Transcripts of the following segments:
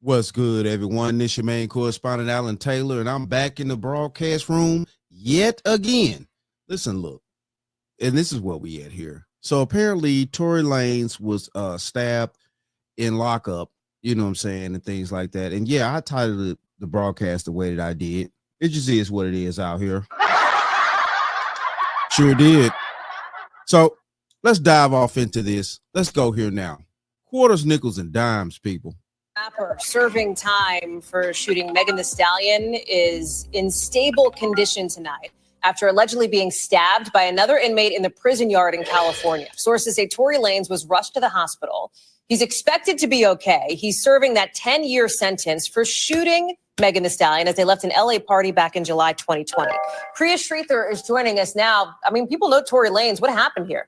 What's good, everyone? This your main correspondent, Alan Taylor, and I'm back in the broadcast room yet again. Listen, look, and this is what we at here. So apparently, Tory Lanez was stabbed in lockup, you know what I'm saying, and things like that. And yeah, I titled the broadcast the way that I did. It just is what it is out here. Sure did. So let's dive off into this. Let's go here now. Quarters, nickels, and dimes, people. Rapper serving time for shooting Megan Thee Stallion is in stable condition tonight after allegedly being stabbed by another inmate in the prison yard in California. Sources say Tory Lanez was rushed to the hospital. He's expected to be okay. He's serving that 10-year sentence for shooting Megan Thee Stallion as they left an LA party back in July 2020. Priya Sridhar is joining us now. I mean, people know Tory Lanez. What happened here?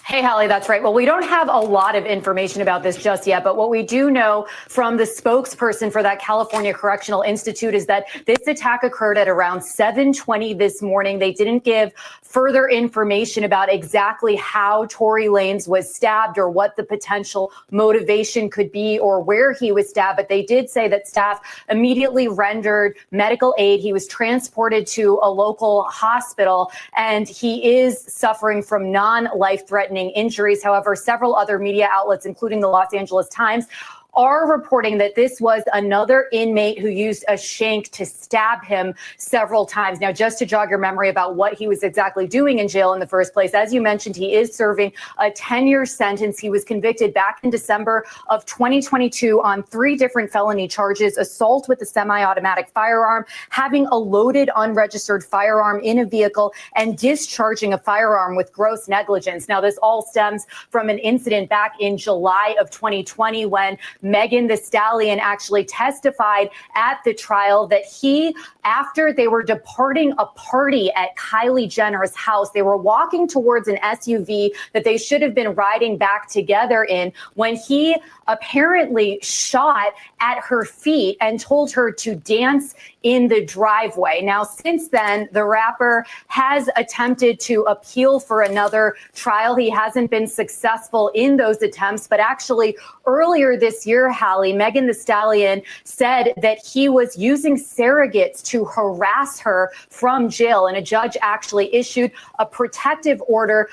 Hey, Holly, that's right. Well, we don't have a lot of information about this just yet, but what we do know from the spokesperson for that California Correctional Institute is that this attack occurred at around 7:20 this morning. They didn't give further information about exactly how Tory Lanez was stabbed or what the potential motivation could be or where he was stabbed, but they did say that staff immediately rendered medical aid. He was transported to a local hospital, and he is suffering from non-life-threatening injuries. However, several other media outlets, including the Los Angeles Times, are reporting that this was another inmate who used a shank to stab him several times. Now, just to jog your memory about what he was exactly doing in jail in the first place, as you mentioned, he is serving a 10-year sentence. He was convicted back in December of 2022 on 3 different felony charges: assault with a semi-automatic firearm, having a loaded unregistered firearm in a vehicle, and discharging a firearm with gross negligence. Now, this all stems from an incident back in July of 2020 when Megan Thee Stallion actually testified at the trial that he, after they were departing a party at Kylie Jenner's house, they were walking towards an SUV that they should have been riding back together in when he apparently shot at her feet and told her to dance in the driveway. Now, since then, the rapper has attempted to appeal for another trial. He hasn't been successful in those attempts, but actually earlier this year, Hallie, Megan Thee Stallion said that he was using surrogates to harass her from jail, and a judge actually issued a protective order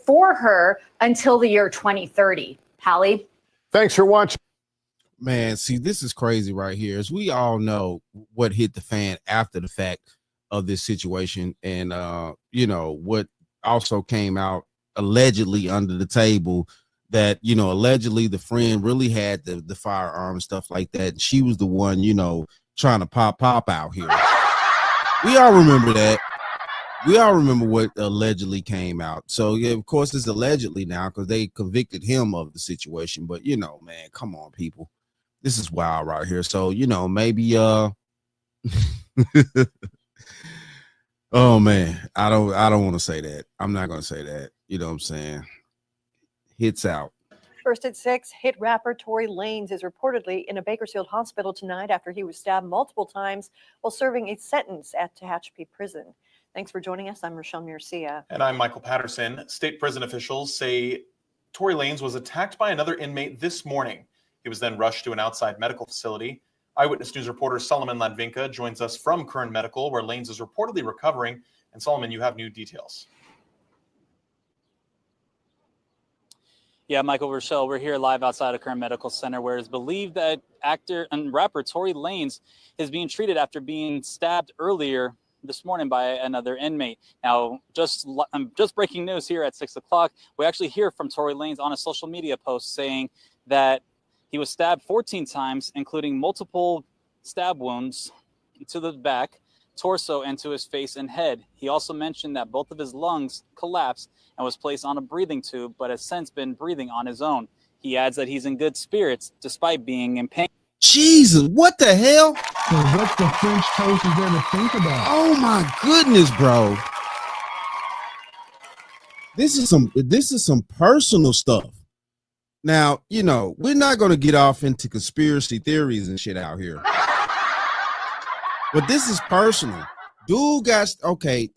for her until the year 2030. Hallie? Thanks for watching. Man, see, this is crazy right here. As we all know what hit the fan after the fact of this situation, and you know what also came out allegedly under the table, that allegedly the friend really had the firearm and stuff like that, and she was the one trying to pop out here. We all remember that. We all remember what allegedly came out. So yeah, of course it's allegedly now because they convicted him of the situation. But man, come on, people. This is wild right here. So, maybe oh man, I don't want to say that. I'm not gonna say that. You know what I'm saying? Hits out. First at 6, hit rapper Tory Lanez is reportedly in a Bakersfield hospital tonight after he was stabbed multiple times while serving a sentence at Tehachapi Prison. Thanks for joining us. I'm Rochelle Murcia. And I'm Michael Patterson. State prison officials say Tory Lanez was attacked by another inmate this morning. He was then rushed to an outside medical facility. Eyewitness News reporter Solomon Ladvinka joins us from Kern Medical, where Lanez is reportedly recovering. And Solomon, you have new details. Yeah, Michael, Rochelle, we're here live outside of Kern Medical Center, where it's believed that actor and rapper Tory Lanez is being treated after being stabbed earlier this morning by another inmate. Now, just breaking news here at 6 o'clock, we actually hear from Tory Lanez on a social media post saying that he was stabbed 14 times, including multiple stab wounds to the back, torso, and to his face and head. He also mentioned that both of his lungs collapsed and was placed on a breathing tube, but has since been breathing on his own. He adds that he's in good spirits despite being in pain. Jesus, what the hell? So what the French toast is there to think about? Oh my goodness, bro. This is some personal stuff. Now, we're not going to get off into conspiracy theories and shit out here. But this is personal. Dude got, okay,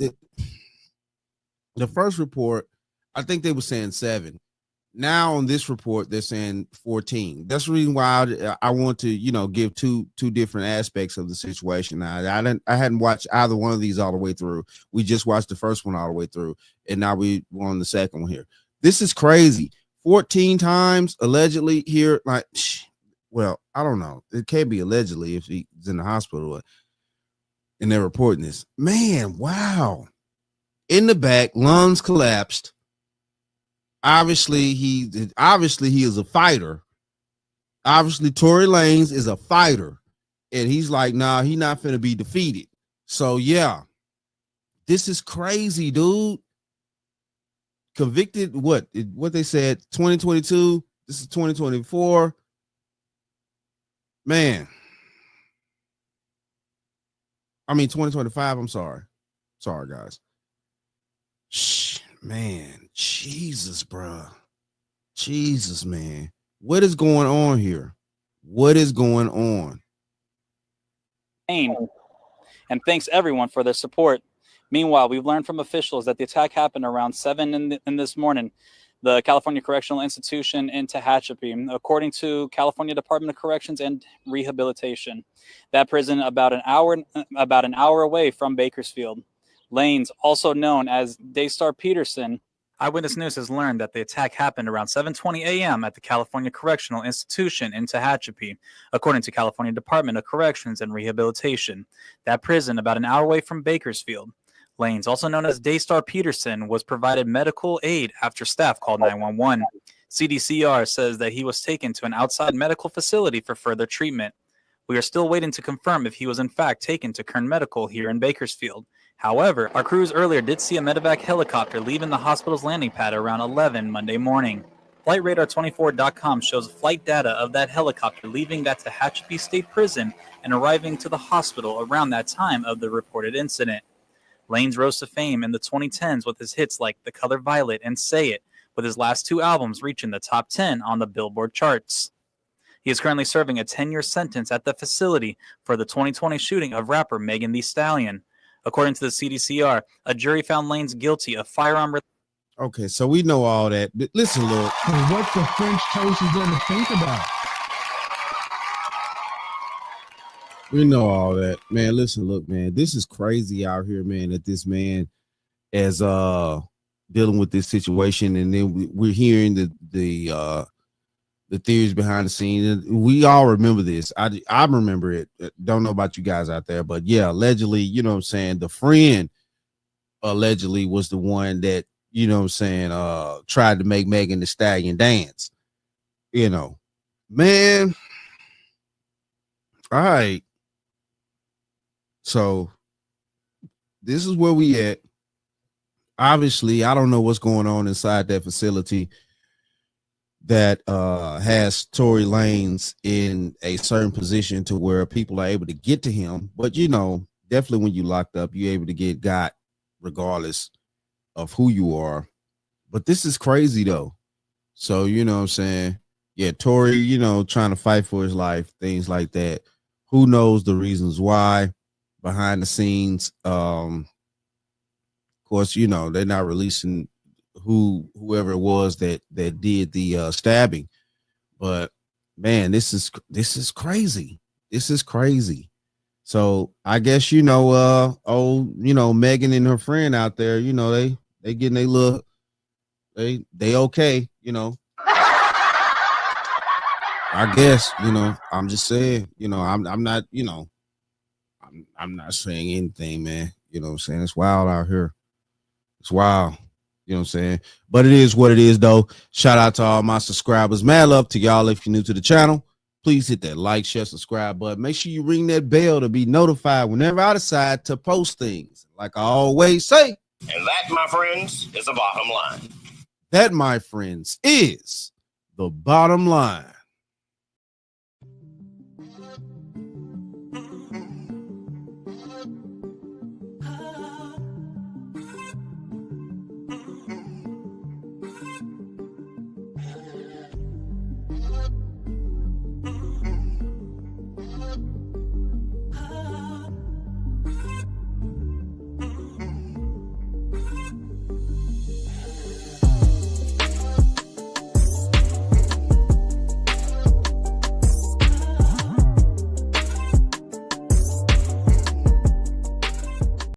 the first report, I think they were saying 7. Now on this report, they're saying 14. That's the reason why I want to, give two different aspects of the situation. Now, I hadn't watched either one of these all the way through. We just watched the first one all the way through, and now we're on the second one here. This is crazy. 14 times allegedly here. Like, well, I don't know. It can't be allegedly if he's in the hospital and they're reporting this. Man, wow. In the back, lungs collapsed. Obviously, he is a fighter. Obviously, Tory Lanez is a fighter, and he's like, nah, he's not finna be defeated. So yeah, this is crazy, dude. Convicted, what they said, 2022. This is 2024. Man, I mean 2025. I'm sorry, guys. Man, Jesus, bro. Jesus, man. What is going on here? What is going on? And thanks everyone for their support. Meanwhile, we've learned from officials that the attack happened around 7 in this morning. The California Correctional Institution in Tehachapi, according to California Department of Corrections and Rehabilitation. That prison about an hour away from Bakersfield. Lanez, also known as Daystar Peterson. Eyewitness News has learned that the attack happened around 7:20 a.m. at the California Correctional Institution in Tehachapi, according to California Department of Corrections and Rehabilitation. That prison about an hour away from Bakersfield. Lanez, also known as Daystar Peterson, was provided medical aid after staff called 911. CDCR says that he was taken to an outside medical facility for further treatment. We are still waiting to confirm if he was in fact taken to Kern Medical here in Bakersfield. However, our crews earlier did see a medevac helicopter leaving the hospital's landing pad around 11 Monday morning. FlightRadar24.com shows flight data of that helicopter leaving that Tehachapi State Prison and arriving to the hospital around that time of the reported incident. Lanez rose to fame in the 2010s with his hits like The Color Violet and Say It, with his last two albums reaching the top 10 on the Billboard charts. He is currently serving a 10-year sentence at the facility for the 2020 shooting of rapper Megan Thee Stallion. According to the CDCR, a jury found Lanez guilty of firearm. Okay, so we know all that. But listen, look. What the French toast is there to think about? We know all that, man. Listen, look, man. This is crazy out here, man. That this man is dealing with this situation, and then we're hearing the theories behind the scenes. We all remember this. I remember it. Don't know about you guys out there, but yeah, allegedly, you know what I'm saying, the friend allegedly was the one that, you know what I'm saying, tried to make Megan Thee Stallion dance. You know, man. All right. So this is where we at. Obviously, I don't know what's going on inside that facility that has Tory Lanez in a certain position to where people are able to get to him. But, you know, definitely when you locked up, you're able to got regardless of who you are. But this is crazy, though. So, you know what I'm saying? Yeah, Tory, you know, trying to fight for his life, things like that. Who knows the reasons why behind the scenes? Of course, you know, they're not releasing whoever it was that did the stabbing, but man, this is crazy. This is crazy. So I guess, you know, you know, Megan and her friend out there, you know, they getting a little, they okay, you know. I guess, you know, I'm just saying, you know, I'm not, you know, I'm not saying anything, man. You know what I'm saying? It's wild out here. It's wild. You know what I'm saying? But it is what it is, though. Shout out to all my subscribers. Mad love to y'all. If you're new to the channel, please hit that like, share, subscribe button. Make sure you ring that bell to be notified whenever I decide to post things. Like I always say. And that, my friends, is the bottom line. That, my friends, is the bottom line.